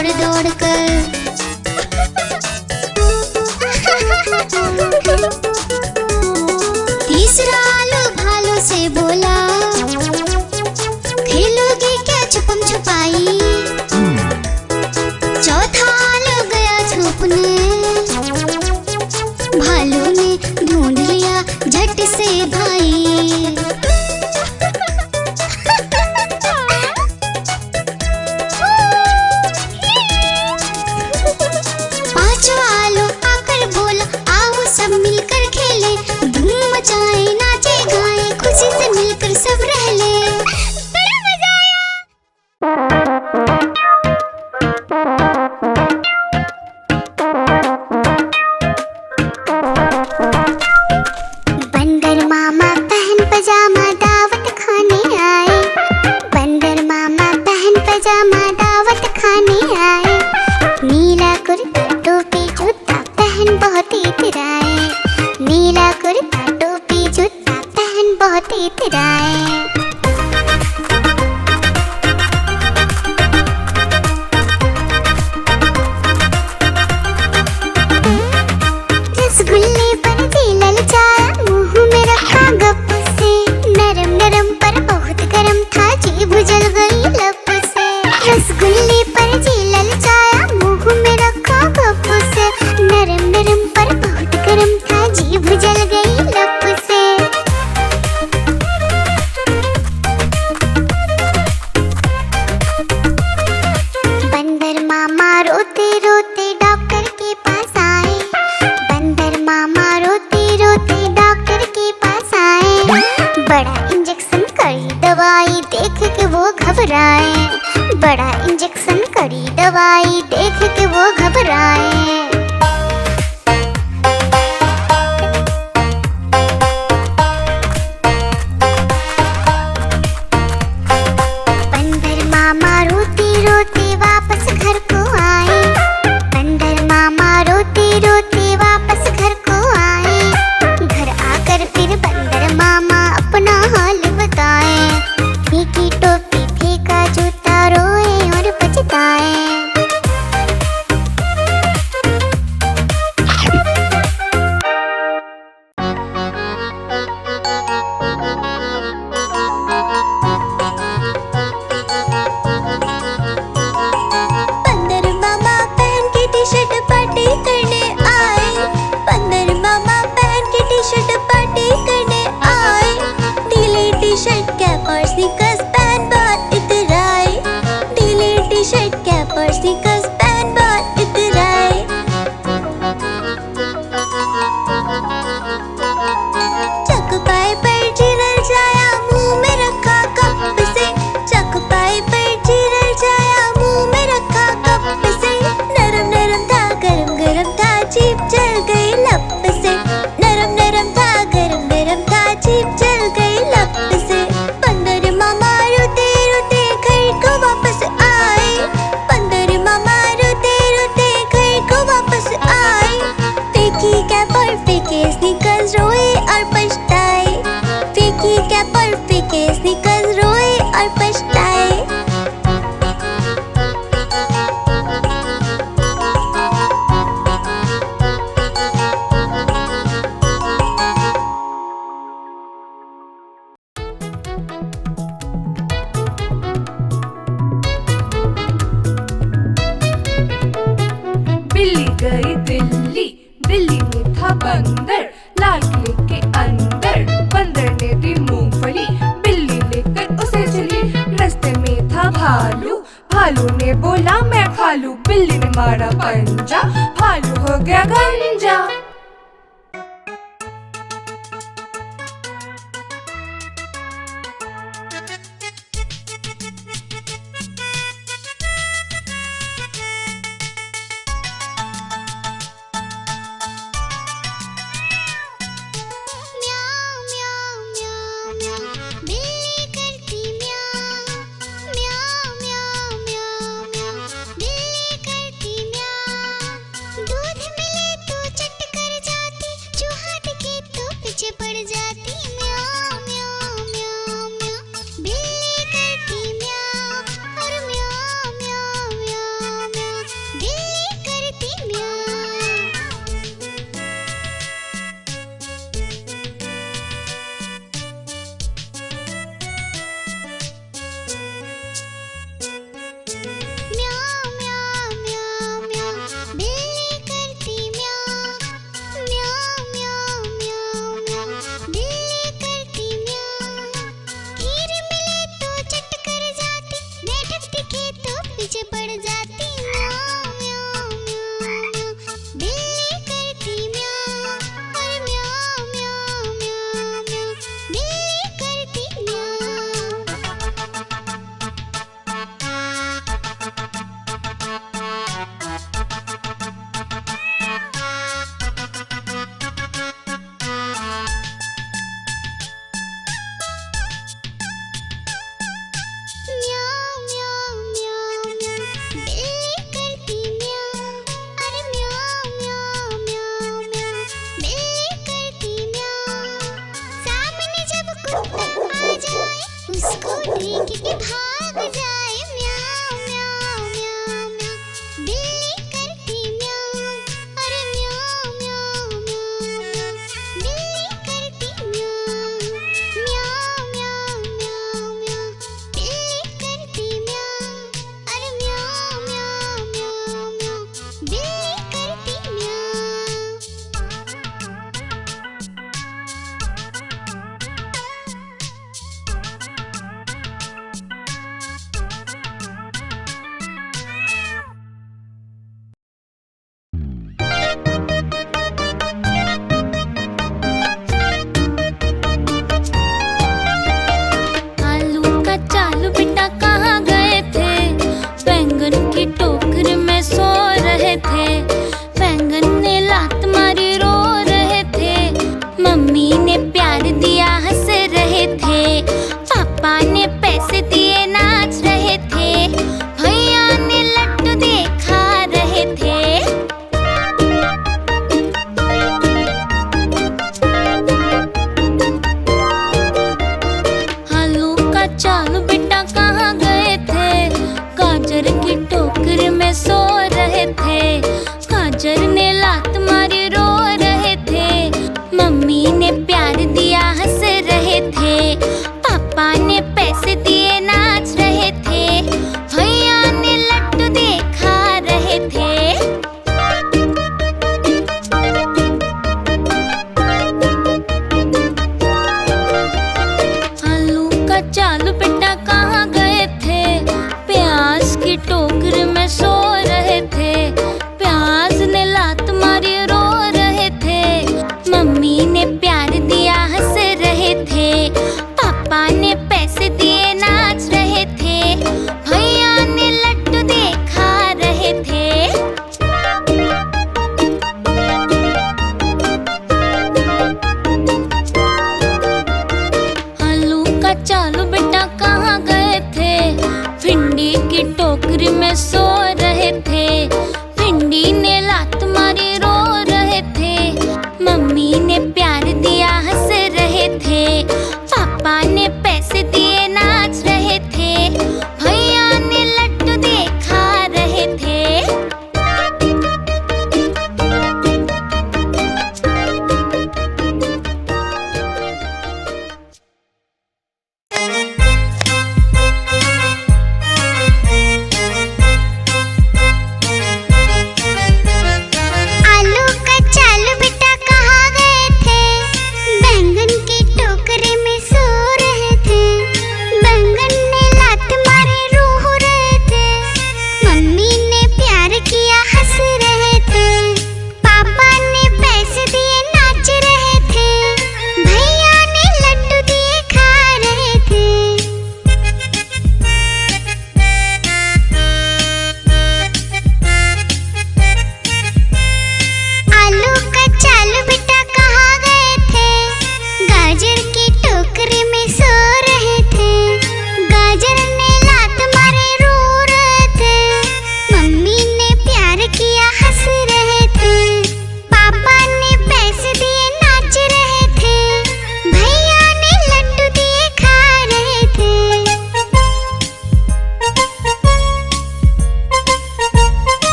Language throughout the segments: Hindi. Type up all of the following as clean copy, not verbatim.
दौड़ दौड़ कर। तीसरा आलू भालू से बोला, खेलोगे क्या छुपम छुपाई। चौथा आलू गया छुपने, भालू ने ढूंढ लिया झट से भाई। पांचवा आलू आकर बोला, आओ सब मिलकर खेले, धूम मचाए नाचे गाए, खुशी से मिलकर सब रह ले। बड़ा मजा आया। बंदर मामा पहन पजामा दावत खाने आए। बंदर मामा पहन पजामा दावत खाने आए। नीला कुर्ता टोपी जूता पहन बहुत इतराए। नीला कुर्ता टोपी जूता पहन बहुत इतराए। रसगुल्ले पर जी ललचाया, मुंह में रखा गप से, नरम नरम पर बहुत गरम था, जीभ जल गई लब से। रसगुल्ले पर जी ललचाया, मुंह में रखा गप से, नरम नरम पर बहुत गरम था, जीभ जल गई लब से। बंदर मामा रोते रोते डॉक्टर के पास आए। बंदर मामा रोते रोते डॉक्टर के पास आए। बड़ा इंजेक्शन कड़ी दवाई देख के वो घबराए। बड़ा इंजेक्शन कड़ी दवाई देख के वो घबराए। बंदर मामा रोते रोते वापस घर को आए। बंदर मामा रोते रोते वापस घर को आए। घर आकर फिर बंदर मामा अपना हाल बताए। फीकी टोपी फेंका जूता, रोए और पछताए। बंदर मामा पहन के टी-शर्ट पार्टी करने आए। बंदर मामा पहन के टी-शर्ट पार्टी करने आए। ढीली टी-शर्ट कैप और स्नीकर्स पहन बहुत इतराए। ढीली टी-शर्ट कैप और स्नीकर्स पहन बहुत इतराए। चकपाई पर चिरल जाया, मुंह में रखा कप से। चकपाई पर चिरल जाया, मुंह में रखा कप से। नरम नरम था गरम गरम था, जीभ जल गई लप से। नरम नरम था गरम गरम था, जीभ जल गई लप से। बंदर मामा रोते रोते घर को वापस आए। बंदर मामा रोते रोते घर को वापस आए। फेंकी कैप और फेंके स्नीकर्स, रोए और पछताए। फेंकी कैप और फेंके स्नीकर्स, रोए और पछताए। बिल्ली गई दिल्ली, दिल्ली में था बंदर, लाल किले के अंदर। बंदर ने दी मूंगफली, बिल्ली लेकर उसे चली। रास्ते में था भालू, भालू ने बोला मैं खा लूं। बिल्ली ने मारा पंजा, भालू हो गया गंजा। म्याऊं म्याऊं म्याऊं म्याऊं, बिल्ली करती म्याऊं। म्याऊं म्याऊं म्याऊं म्याऊं, बिल्ली करती म्याऊं। दूध मिले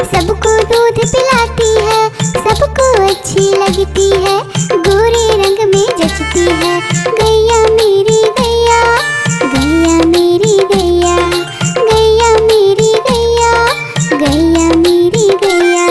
सबको दूध पिलाती है, सबको अच्छी लगती है, गोरे रंग में जचती है। गैया मेरी गैया, गैया मेरी गैया, गैया मेरी गैया, गैया मेरी गैया।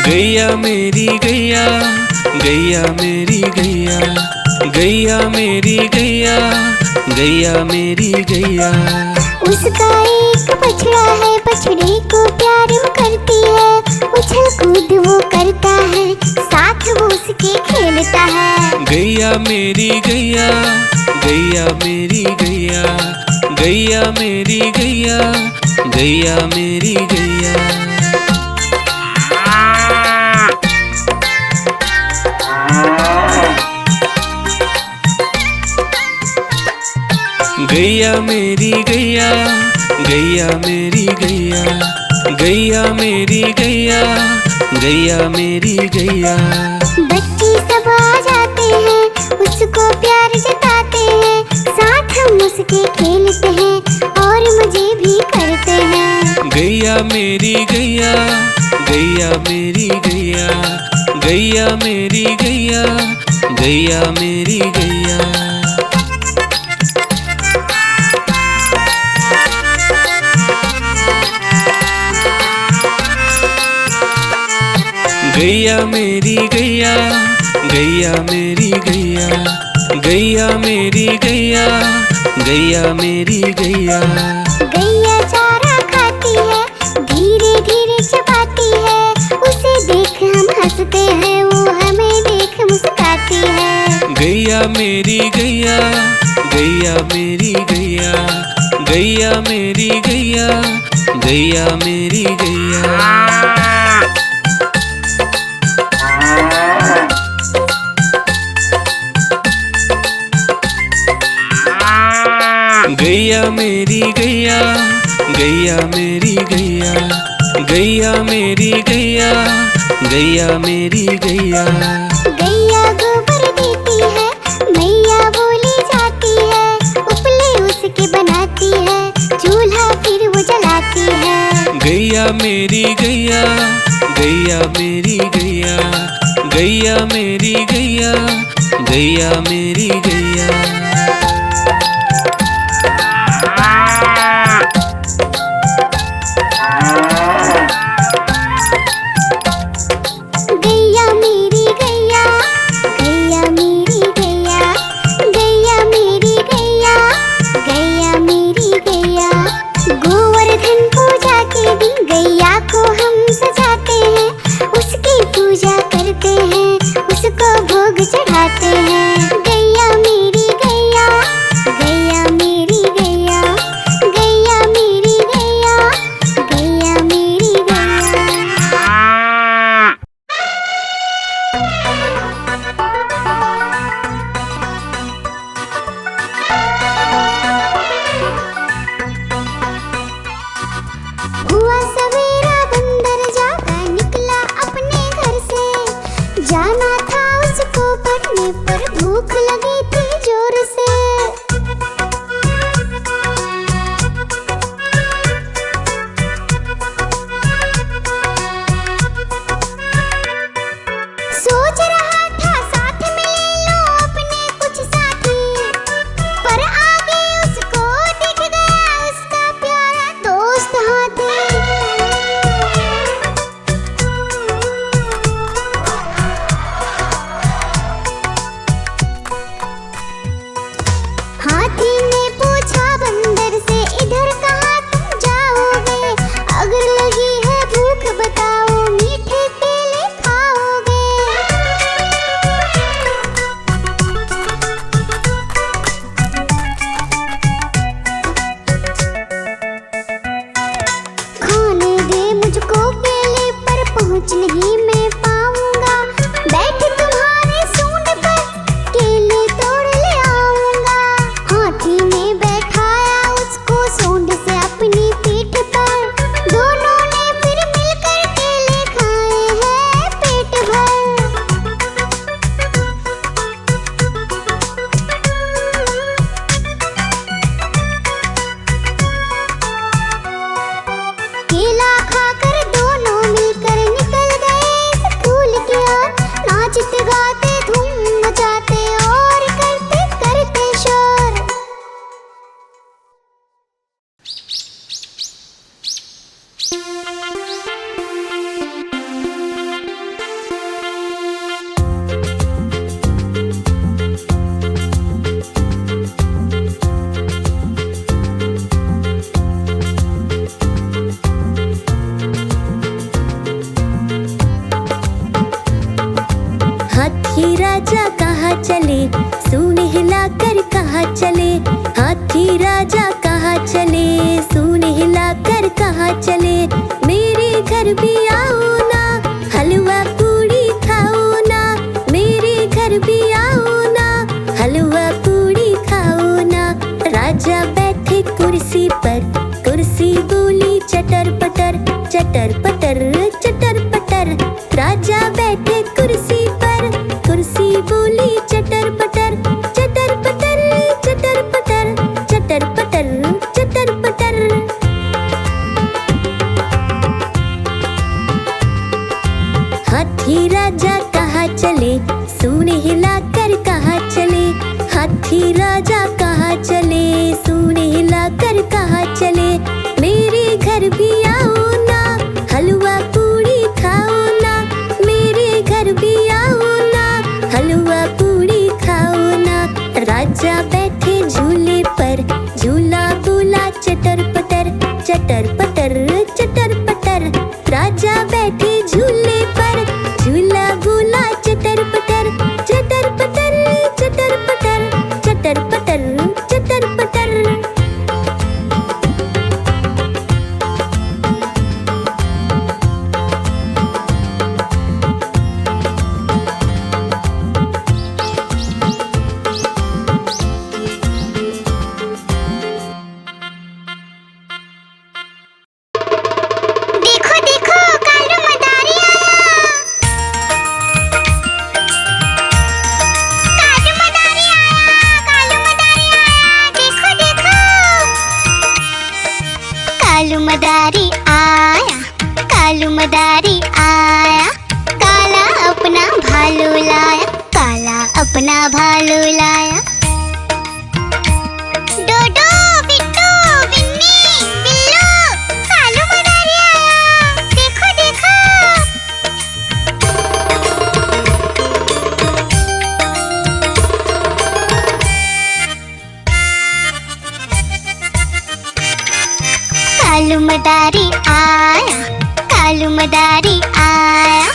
गैया मेरी गैया, गैया मेरी गैया, गैया मेरी गैया, गैया मेरी गैया। उसका एक बछड़ा है, बछड़े को प्यार वो करती है, उछल कूद वो करता है, साथ वो उसके खेलता है। गैया मेरी गैया, गैया मेरी गैया, गैया मेरी गैया, गैया मेरी गैया। गैया मेरी गैया, गैया मेरी गैया, गैया मेरी गैया, गैया मेरी गैया। बच्चे सब आ जाते हैं, उसको प्यार जताते हैं, साथ हम उसके खेलते हैं और मजे भी करते हैं। गैया मेरी गैया, गैया मेरी गैया, गैया मेरी गैया, गैया मेरी गैया। गैया मेरी गैया, गैया मेरी गैया, गैया मेरी गैया, गैया मेरी गैया। गैया चारा खाती है, धीरे धीरे चबाती है, उसे देख हम हंसते हैं, वो हमें देख मुस्कुराती है। गैया मेरी गैया, गैया मेरी गैया, गैया मेरी गैया, गैया मेरी गैया। गैया मेरी गैया, गैया मेरी गैया, गैया मेरी गैया, गैया मेरी गैया। गैया गोबर देती है, मैया बोली जाती है, उपले उसके बनाती है, चूल्हा फिर वो जलाती है। गैया मेरी गैया, गैया मेरी गैया, गैया मेरी गैया, गैया मेरी गैया। गैया मेरी गैया, गैया मेरी गैया, गैया मेरी गैया, गैया मेरी गैया। गोवर्धन पूजा के दिन गैया को हम सजाते हैं, उसकी पूजा करते हैं, उसको भोग चढ़ाते हैं। गैया मेरी गैया, गैया मेरी गैया, गैया मेरी गैया, गैया मेरी गैया। हुआ सवेरा बंदर जागा निकला अपने घर से, जाना था उसको पढ़ने पर भूख चले, हाथी राजा कहाँ चले, सूंड हिलाकर कहाँ चले। मेरे घर भी आओ ना, हलवा पूड़ी खाओ ना, मेरे घर भी आओ ना, हलवा पूड़ी खाओ ना। राजा बैठे कुर्सी पर, कुर्सी बोली चटर पटर, चटर पटर चटर पटर। राजा बैठे कुर्सी पर, कुर्सी बोली चटर पटर, चटर पटर चटर पटर, चटर पटर चटर पटर। हाथी राजा कहाँ चले, सूंड हिलाकर कहाँ चले, हाथी राजा कहाँ चले, सूंड हिलाकर कहाँ चले। मेरे घर भी आओ ना, हलवा पूड़ी खाओ ना, मेरे घर भी आओ ना, हलवा पूड़ी खाओ ना। राजा बैठे झूले पर, झूला बोला चटर पटर, चटर पटर चटर पटर। राजा बैठे झूले पर, झूला बोला चटर पटर, चटर पटर चटर पटर, चटर पटर चटर पटर। देखो देखो कालू मदारी आया, कालू मदारी आया, कालू मदारी आया, देखो देखो। कालू मदारी आया, कालू मदारी आया, काला अपना भालू लाया, काला अपना भालू लाया। डोडो बिट्टू बिन्नी बिल्लू, कालू मदारी आया, देखो देखो। कालू मदारी आया, कालू मदारी आया,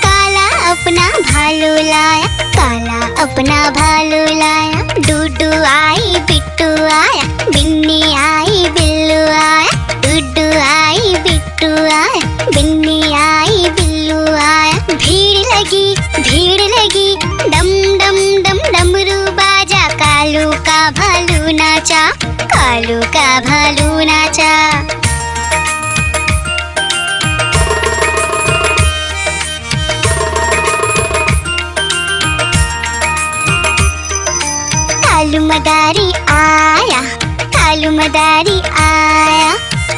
काला अपना भालू लाया, काला अपना भालू लाया। डूडू आई बिट्टू आया, बिन्नी आई बिल्लू आया, डूडू आई बिट्टू आया, बिन्नी आई बिल्लू आया। भीड़ लगी डम डम डम डमरू बाजा, कालू का भालू नाचा, कालू का भालू नाचा। कालू मदारी आया, कालू मदारी आया,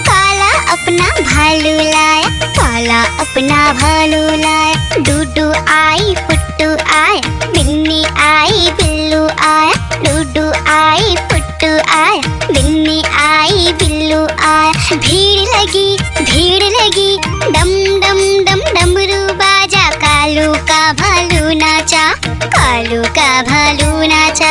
काला अपना भालू लाया, काला अपना भालू लाया। डूडू आई पुट्टू आया, बिन्नी आई बिल्लू आया, डूडू आई पुट्टू आया, बिन्नी आई बिल्लू आया। भीड़ लगी डम डम डम डमरू बाजा, कालू का भालू नाचा, कालू का भालू नाचा।